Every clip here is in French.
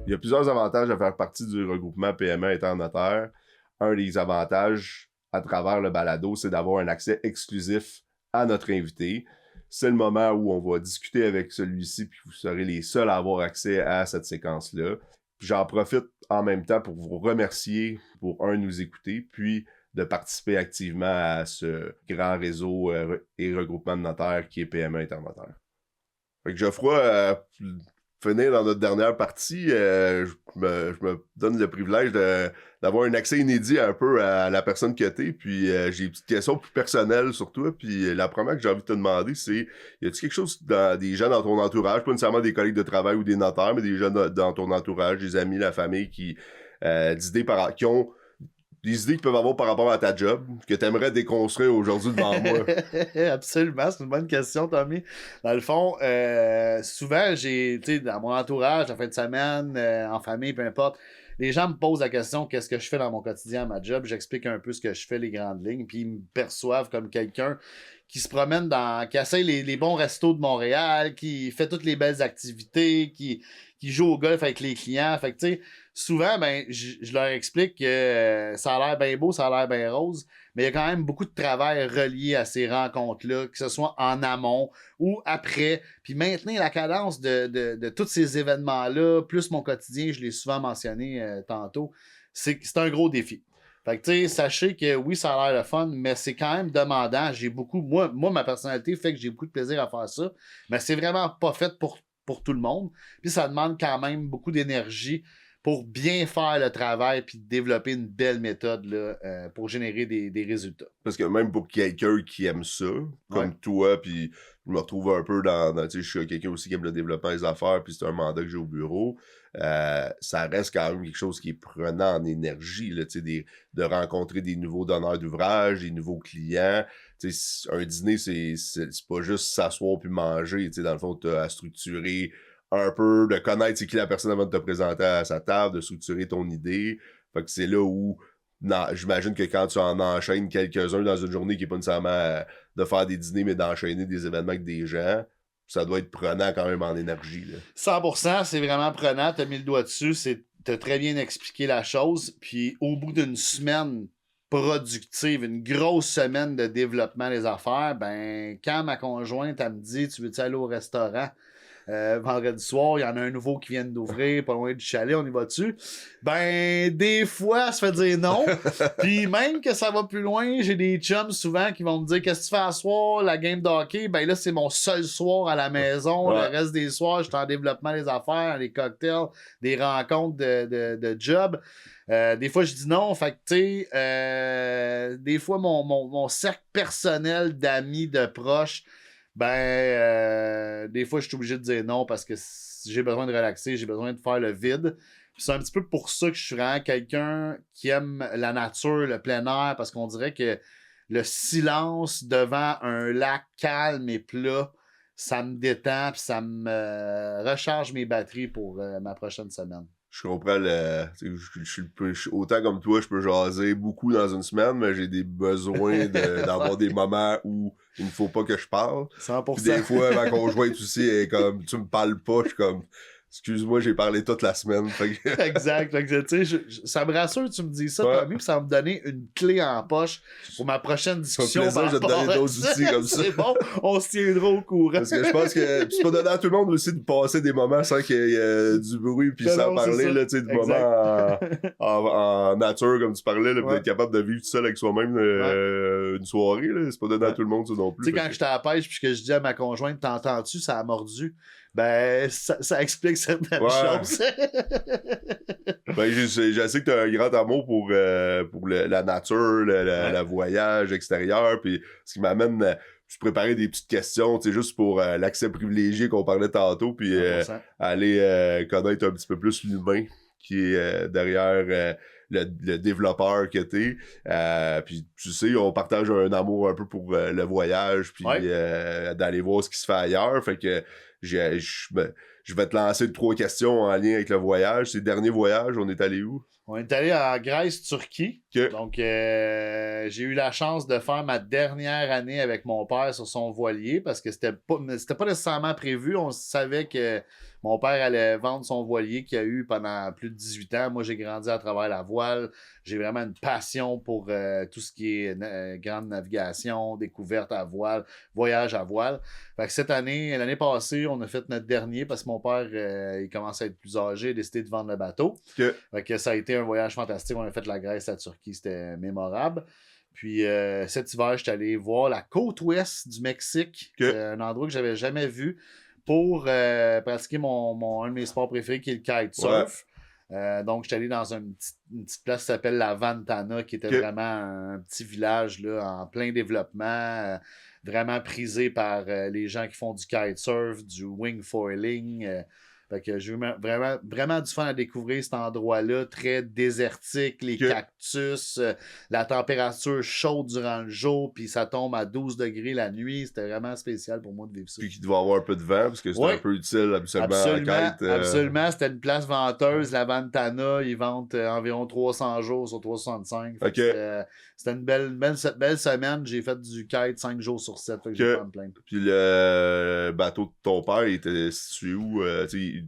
Il y a plusieurs avantages à faire partie du regroupement PME étant notaire. Un des avantages à travers le balado, c'est d'avoir un accès exclusif à notre invité. C'est le moment où on va discuter avec celui-ci, puis vous serez les seuls à avoir accès à cette séquence-là. Puis j'en profite en même temps pour vous remercier pour, nous écouter, puis de participer activement à ce grand réseau et regroupement de notaires qui est PME Internotaire. Fait que Geoffroy, finir dans notre dernière partie, je me donne le privilège d'avoir un accès inédit un peu à la personne que t'es, puis j'ai des petites questions plus personnelles sur toi, puis la première que j'ai envie de te demander, c'est, y a-t-il quelque chose des gens dans ton entourage, pas nécessairement des collègues de travail ou des notaires, mais des gens dans ton entourage, des amis, la famille, qui ont des idées qu'ils peuvent avoir par rapport à ta job, que t'aimerais déconstruire aujourd'hui devant moi? Absolument, c'est une bonne question, Tommy. Dans le fond, souvent, tu sais, dans mon entourage, la fin de semaine, en famille, peu importe, les gens me posent la question, qu'est-ce que je fais dans mon quotidien à ma job? J'explique un peu ce que je fais, les grandes lignes, puis ils me perçoivent comme quelqu'un qui se promène qui essaye les bons restos de Montréal, qui fait toutes les belles activités, qui joue au golf avec les clients. Fait que, tu sais, souvent, je leur explique que ça a l'air bien beau, ça a l'air bien rose, mais il y a quand même beaucoup de travail relié à ces rencontres-là, que ce soit en amont ou après, puis maintenir la cadence de tous ces événements-là, plus mon quotidien, je l'ai souvent mentionné tantôt, c'est un gros défi. Fait que, tu sais, sachez que oui, ça a l'air le fun, mais c'est quand même demandant. Moi, ma personnalité fait que j'ai beaucoup de plaisir à faire ça, mais c'est vraiment pas fait pour tout le monde. Puis ça demande quand même beaucoup d'énergie pour bien faire le travail puis développer une belle méthode là, pour générer des résultats. Parce que même pour quelqu'un qui aime ça, comme toi, puis je me retrouve un peu tu sais, je suis quelqu'un aussi qui aime le développement des affaires, puis c'est un mandat que j'ai au bureau, ça reste quand même quelque chose qui est prenant en énergie, là, tu sais, de rencontrer des nouveaux donneurs d'ouvrage, des nouveaux clients. Tu sais, un dîner, c'est pas juste s'asseoir puis manger, tu sais, dans le fond, t'as à structurer un peu, de connaître c'est qui la personne avant de te présenter à sa table, de structurer ton idée. Fait que c'est là où j'imagine que quand tu en enchaînes quelques-uns dans une journée qui est pas nécessairement de faire des dîners, mais d'enchaîner des événements avec des gens, ça doit être prenant quand même en énergie, là. 100%, c'est vraiment prenant. T'as mis le doigt dessus. T'as très bien expliqué la chose. Puis au bout d'une semaine productive, une grosse semaine de développement des affaires, ben quand ma conjointe elle me dit tu veux-tu aller au restaurant vendredi soir, il y en a un nouveau qui vient d'ouvrir pas loin du chalet, on y va dessus. Ben des fois, ça fait dire non. Puis même que ça va plus loin, j'ai des chums souvent qui vont me dire qu'est-ce que tu fais à soir, la game de hockey, ben là c'est mon seul soir à la maison. Ouais. Le reste des soirs, je suis en développement des affaires, des cocktails, des rencontres de job. Des fois, je dis non. Fait que, tu sais, des fois, mon cercle personnel d'amis, de proches, des fois, je suis obligé de dire non parce que j'ai besoin de relaxer, j'ai besoin de faire le vide. Puis c'est un petit peu pour ça que je suis vraiment quelqu'un qui aime la nature, le plein air, parce qu'on dirait que le silence devant un lac calme et plat, ça me détend puis ça me recharge mes batteries pour ma prochaine semaine. Je comprends je suis autant comme toi, je peux jaser beaucoup dans une semaine, mais j'ai des besoins d'avoir des moments où il ne faut pas que je parle. 100%. Puis des fois, ma conjointe aussi est comme, tu me parles pas, je suis comme, excuse-moi, j'ai parlé toute la semaine. Exact. Fait que, tu sais, ça me rassure, tu me dis ça, Tommy, puis ça va me donner une clé en poche pour ma prochaine discussion. Ça me plaisir, je vais te donner d'autres outils comme ça. C'est bon, on se tiendra au courant. Parce que je pense que c'est pas donné à tout le monde aussi de passer des moments sans qu'il y ait du bruit puis sans parler, là, tu sais, du moment en nature, comme tu parlais, là, d'être capable de vivre tout seul avec soi-même une soirée, là. C'est pas donné à tout le monde, ça non plus. Tu sais, quand j'étais à la pêche puis que je dis à ma conjointe, t'entends-tu, ça a mordu? Ben, ça explique certaines choses. Ben, je sais que t'as un grand amour pour la nature, le voyage extérieur, puis ce qui m'amène je préparais des petites questions, tu sais, juste pour l'accès privilégié qu'on parlait tantôt, puis aller connaître un petit peu plus l'humain qui est derrière le développeur que t'es. Puis tu sais, on partage un amour un peu pour le voyage, puis d'aller voir ce qui se fait ailleurs. Fait que je vais te lancer 3 questions en lien avec le voyage. Ces derniers voyages, on est allé où? On est allé en Grèce, Turquie. Que... Donc, j'ai eu la chance de faire ma dernière année avec mon père sur son voilier parce que c'était pas nécessairement prévu. On savait que mon père allait vendre son voilier qu'il a eu pendant plus de 18 ans. Moi, j'ai grandi à travers la voile. J'ai vraiment une passion pour tout ce qui est grande navigation, découverte à voile, voyage à voile. Fait que l'année passée, on a fait notre dernier parce que mon père, il commence à être plus âgé, a décidé de vendre le bateau. Fait que ça a été un voyage fantastique. On a fait la Grèce, la Turquie, c'était mémorable. Puis cet hiver, j'étais allé voir la côte ouest du Mexique. C'est un endroit que j'avais jamais vu pour pratiquer un de mes sports préférés qui est le kitesurf. Donc, j'étais allé dans une petite place qui s'appelle la Ventana, qui était vraiment un petit village là, en plein développement, vraiment prisé par les gens qui font du kitesurf, du wing foiling. Fait que j'ai eu vraiment du fun à découvrir cet endroit-là, très désertique, les cactus, la température chaude durant le jour, puis ça tombe à 12 degrés la nuit. C'était vraiment spécial pour moi de vivre ça. Puis qu'il doit avoir un peu de vent, parce que c'est un peu utile absolument en quête. Absolument, c'était une place venteuse, la Ventana, ils vendent environ 300 jours sur 365. C'était une belle semaine, j'ai fait du kite 5 jours sur 7, fait que j'ai pas à me plaindre. Puis le bateau de ton père, il était situé où?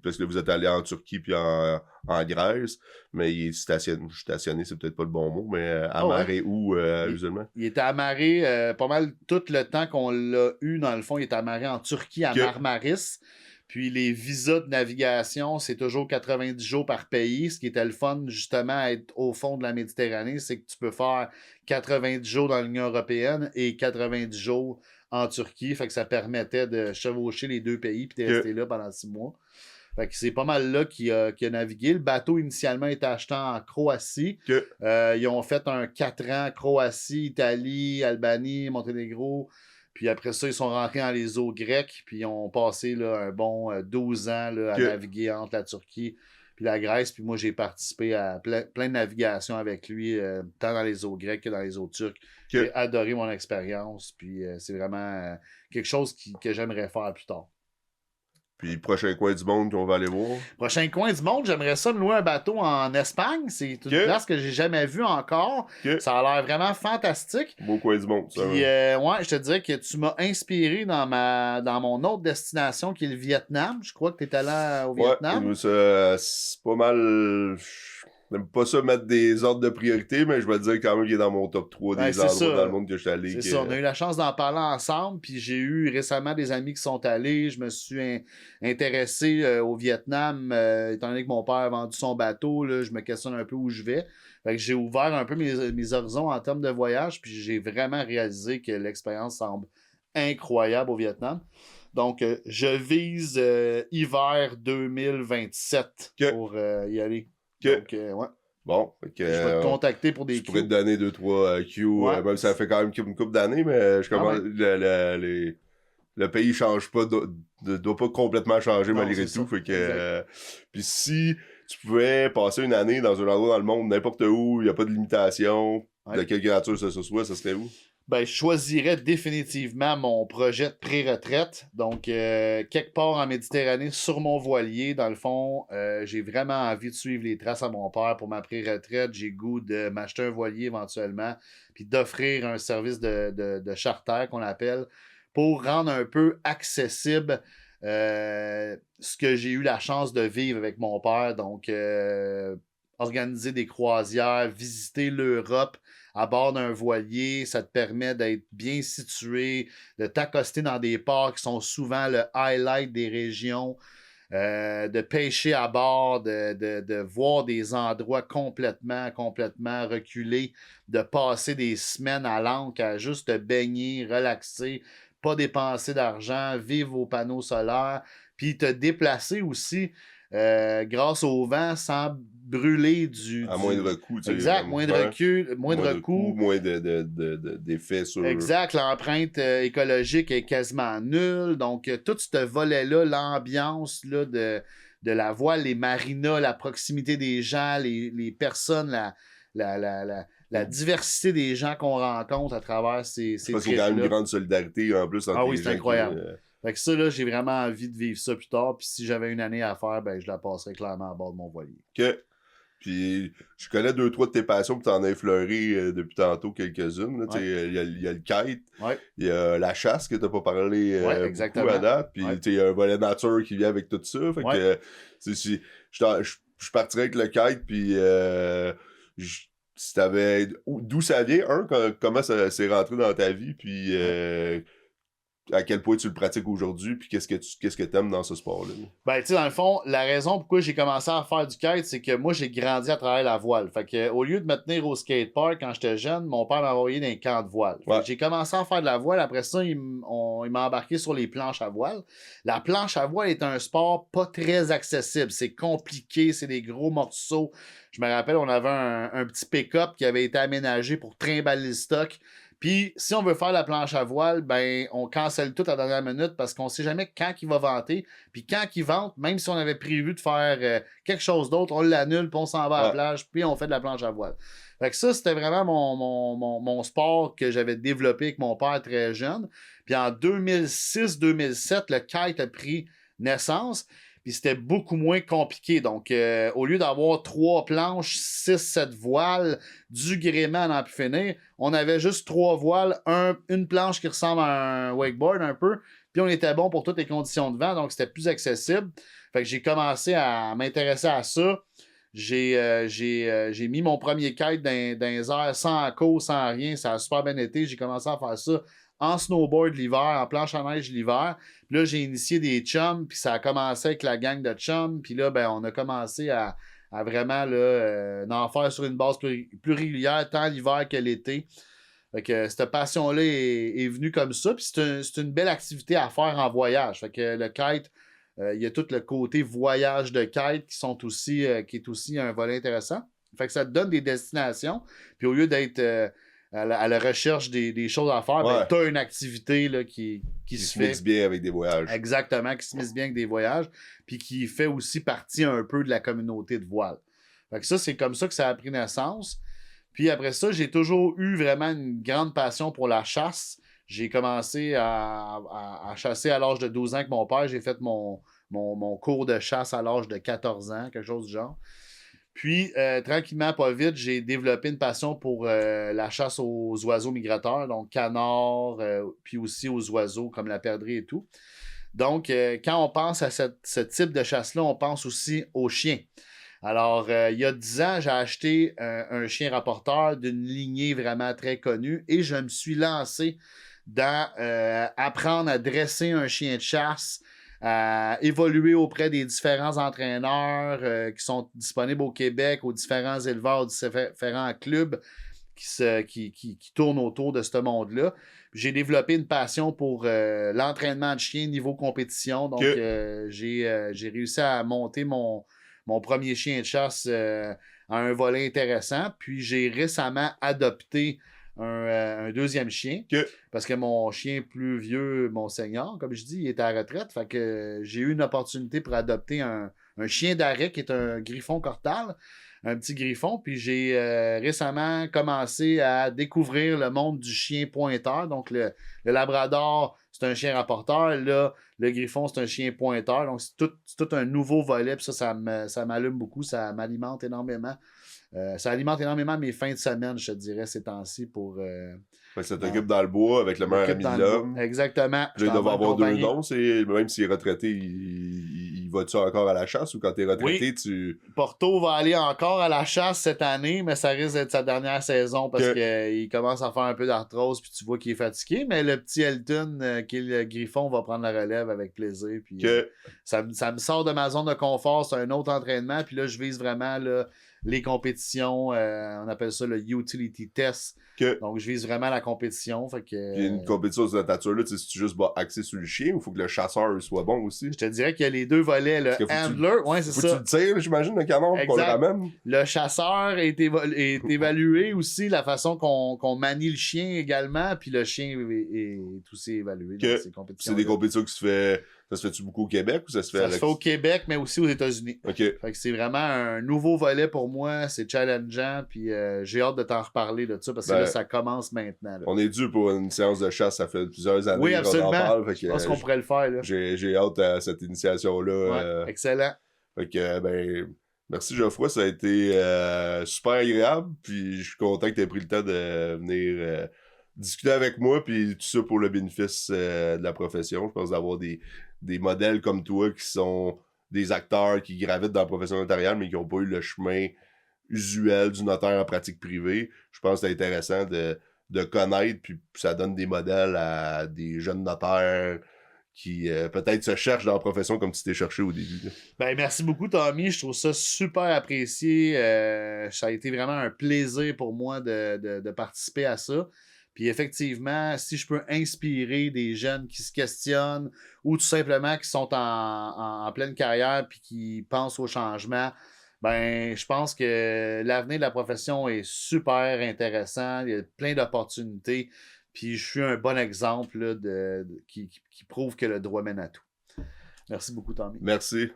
Parce que vous êtes allé en Turquie puis en Grèce, mais il est stationné, c'est peut-être pas le bon mot, mais amarré où usuellement? Il était amarré pas mal tout le temps qu'on l'a eu, dans le fond, il était amarré en Turquie à Marmaris. Puis les visas de navigation, c'est toujours 90 jours par pays. Ce qui était le fun, justement, à être au fond de la Méditerranée, c'est que tu peux faire 90 jours dans l'Union européenne et 90 jours en Turquie. Fait que ça permettait de chevaucher les 2 pays puis de rester là pendant 6 mois. Fait que c'est pas mal là qu'il a navigué. Le bateau, initialement, était acheté en Croatie. Ils ont fait un 4 ans Croatie, Italie, Albanie, Monténégro. Puis après ça, ils sont rentrés dans les eaux grecques, puis ils ont passé là, un bon 12 ans là, à naviguer entre la Turquie puis la Grèce. Puis moi, j'ai participé à plein de navigations avec lui, tant dans les eaux grecques que dans les eaux turques. J'ai adoré mon expérience, puis c'est vraiment quelque chose que j'aimerais faire plus tard. Puis prochain coin du monde qu'on va aller voir? Prochain coin du monde, j'aimerais ça me louer un bateau en Espagne. C'est une place que j'ai jamais vue encore. Ça a l'air vraiment fantastique. Beau coin du monde, ça. Puis, ouais, je te dirais que tu m'as inspiré dans mon autre destination qui est le Vietnam. Je crois que tu es allé au Vietnam. Ouais, c'est pas mal... J'aime pas ça mettre des ordres de priorité, mais je vais te dire quand même qu'il est dans mon top 3 des endroits dans le monde que je suis allé. C'est ça, on a eu la chance d'en parler ensemble, puis j'ai eu récemment des amis qui sont allés. Je me suis intéressé au Vietnam, étant donné que mon père a vendu son bateau, là, je me questionne un peu où je vais. Fait que j'ai ouvert un peu mes horizons en termes de voyage, puis j'ai vraiment réalisé que l'expérience semble incroyable au Vietnam. Donc, je vise hiver 2027 pour y aller. Donc, ouais. Bon, je vais te contacter pour des cues. Je pourrais te donner 2-3 cues, même si ça fait quand même une couple d'années, mais je commence. Le pays change pas, doit pas complètement changer malgré tout. Fait que, puis si tu pouvais passer une année dans un endroit dans le monde, n'importe où, il n'y a pas de limitation, de quelle nature ce soit, ça serait où? Ben, je choisirais définitivement mon projet de pré-retraite. Donc, quelque part en Méditerranée, sur mon voilier, dans le fond, j'ai vraiment envie de suivre les traces à mon père pour ma pré-retraite. J'ai goût de m'acheter un voilier éventuellement, puis d'offrir un service de charter qu'on appelle, pour rendre un peu accessible ce que j'ai eu la chance de vivre avec mon père. Donc, organiser des croisières, visiter l'Europe à bord d'un voilier, ça te permet d'être bien situé, de t'accoster dans des ports qui sont souvent le highlight des régions, de pêcher à bord, de voir des endroits complètement reculés, de passer des semaines à l'ancre à juste te baigner, relaxer, pas dépenser d'argent, vivre aux panneaux solaires, puis te déplacer aussi grâce au vent sans brûler à moindre coût. Exact, moindre coût. Moins d'effets sur... Exact, l'empreinte écologique est quasiment nulle. Donc, tout ce volet-là, l'ambiance là, de la voile, les marinas, la proximité des gens, les personnes, la diversité des gens qu'on rencontre à travers ces parce qu'il y a quand même une grande solidarité en plus entre les c'est incroyable. Fait que ça, là, j'ai vraiment envie de vivre ça plus tard. Puis si j'avais une année à faire, ben je la passerais clairement à bord de mon voilier. OK. Puis je connais 2-3 de tes passions, puis t'en as effleuré depuis tantôt quelques-unes. Ouais. Il y a le kite, Ouais. il y a la chasse que t'as pas parlé Ouais, beaucoup exactement. à date, puis Ouais. il y a un volet nature qui vient avec tout ça. Fait Ouais. que je partirais avec le kite, puis si t'avais... D'où ça vient, comment ça s'est rentré dans ta vie, puis à quel point tu le pratiques aujourd'hui, puis qu'est-ce que t'aimes dans ce sport-là? Ben, tu sais, dans le fond, la raison pourquoi j'ai commencé à faire du kite, c'est que moi, j'ai grandi à travers la voile. Fait que, au lieu de me tenir au skatepark quand j'étais jeune, mon père m'a envoyé dans un camp de voile. Fait que j'ai commencé à faire de la voile. Après ça, il m'a embarqué sur les planches à voile. La planche à voile est un sport pas très accessible. C'est compliqué, c'est des gros morceaux. Je me rappelle, on avait un petit pick-up qui avait été aménagé pour trimballer le stock. Puis, si on veut faire la planche à voile, ben, on cancelle tout à la dernière minute parce qu'on sait jamais quand il va vanter. Puis, quand il vente, même si on avait prévu de faire quelque chose d'autre, on l'annule, puis on s'en va à la plage, puis on fait de la planche à voile. Fait que ça, c'était vraiment mon sport que j'avais développé avec mon père très jeune. Puis, en 2006-2007, le kite a pris naissance. Puis c'était beaucoup moins compliqué. Donc, au lieu d'avoir 3 planches, 6-7 voiles, du gréement à n'en plus finir, on avait juste 3 voiles, une planche qui ressemble à un wakeboard un peu, puis on était bon pour toutes les conditions de vent, donc c'était plus accessible. Fait que j'ai commencé à m'intéresser à ça. J'ai mis mon premier kite dans les airs sans cause, sans rien. Ça a super bien été. J'ai commencé à faire ça en snowboard l'hiver, en planche à neige l'hiver. Puis là, j'ai initié des chums, puis ça a commencé avec la gang de chums. Puis là, ben, on a commencé à vraiment là, en faire sur une base plus régulière, tant l'hiver que l'été. Fait que cette passion-là est venue comme ça. Puis c'est une belle activité à faire en voyage. Fait que le kite, il y a tout le côté voyage de kite qui est aussi un volet intéressant. Fait que ça te donne des destinations. Puis au lieu d'être à la recherche des choses à faire, ben, tu as une activité là, qui se mixe bien avec des voyages. Exactement, qui se mixe bien avec des voyages, puis qui fait aussi partie un peu de la communauté de voile. Fait que ça, c'est comme ça que ça a pris naissance. Puis après ça, j'ai toujours eu vraiment une grande passion pour la chasse. J'ai commencé à chasser à l'âge de 12 ans avec mon père. J'ai fait mon cours de chasse à l'âge de 14 ans, quelque chose du genre. Puis, tranquillement, pas vite, j'ai développé une passion pour la chasse aux oiseaux migrateurs, donc canards, puis aussi aux oiseaux comme la perdrix et tout. Donc, quand on pense à ce type de chasse-là, on pense aussi aux chiens. Alors, il y a 10 ans, j'ai acheté un chien rapporteur d'une lignée vraiment très connue et je me suis lancé dans apprendre à dresser un chien de chasse, à évoluer auprès des différents entraîneurs qui sont disponibles au Québec, aux différents éleveurs, aux différents clubs qui tournent autour de ce monde-là. J'ai développé une passion pour l'entraînement de chiens niveau compétition. Donc, j'ai réussi à monter mon premier chien de chasse à un volet intéressant. Puis, j'ai récemment adopté un deuxième chien. Parce que mon chien plus vieux, mon senior, comme je dis, il est à la retraite. Fait que j'ai eu une opportunité pour adopter un chien d'arrêt qui est un griffon cortal. Un petit griffon. Puis j'ai récemment commencé à découvrir le monde du chien pointeur. Donc le labrador, c'est un chien rapporteur. Là, le griffon, c'est un chien pointeur. Donc c'est tout un nouveau volet. Puis ça m'allume beaucoup. Ça m'alimente énormément. Ça alimente énormément mes fins de semaine, je te dirais, ces temps-ci pour... ça t'occupe dans le bois avec le meilleur ami de l'homme. Exactement. Là, il doit avoir 2 noms. Même s'il est retraité, il va-tu encore à la chasse ou quand t'es retraité, tu... Porto va aller encore à la chasse cette année, mais ça risque d'être sa dernière saison parce qu'il commence à faire un peu d'arthrose puis tu vois qu'il est fatigué. Mais le petit Elton, qui est le griffon, va prendre la relève avec plaisir. Puis, ça me sort de ma zone de confort. C'est un autre entraînement. Puis là, je vise vraiment... Là, les compétitions, on appelle ça le utility test. Donc, je vise vraiment la compétition. Fait que, puis une compétition de cette nature-là, si tu juste axé sur le chien ou il faut que le chasseur soit bon aussi? Je te dirais qu'il y a les deux volets. Le handler, ouais, c'est ça. Faut que tu le tires, j'imagine, le canon pour qu'on le ramène. Le chasseur est évalué aussi, la façon qu'on manie le chien également, puis le chien est aussi évalué dans ces compétitions. C'est des compétitions qui se fait Ça se fait-tu beaucoup au Québec ou ça se fait Ça se fait au Québec, mais aussi aux États-Unis. OK. Fait que c'est vraiment un nouveau volet pour moi. C'est challengeant. Puis j'ai hâte de t'en reparler de ça parce que là, ça commence maintenant. Là. On est dû pour une séance de chasse. Ça fait plusieurs années oui, qu'on absolument. en parle. Fait que, je pense qu'on pourrait le faire. Là. J'ai hâte à cette initiation-là. Ouais, excellent. Fait que, merci Geoffroy. Ça a été super agréable. Puis je suis content que tu aies pris le temps de venir discuter avec moi. Puis tout ça pour le bénéfice de la profession. Je pense d'avoir des modèles comme toi qui sont des acteurs qui gravitent dans la profession notariale, mais qui n'ont pas eu le chemin usuel du notaire en pratique privée. Je pense que c'est intéressant de connaître, puis ça donne des modèles à des jeunes notaires qui peut-être se cherchent dans la profession comme tu t'es cherché au début. Là. Ben, merci beaucoup, Tommy. Je trouve ça super apprécié. Ça a été vraiment un plaisir pour moi de participer à ça. Puis effectivement, si je peux inspirer des jeunes qui se questionnent ou tout simplement qui sont en pleine carrière puis qui pensent au changement, ben je pense que l'avenir de la profession est super intéressant. Il y a plein d'opportunités. Puis je suis un bon exemple là, qui prouve que le droit mène à tout. Merci beaucoup, Tommy. Merci.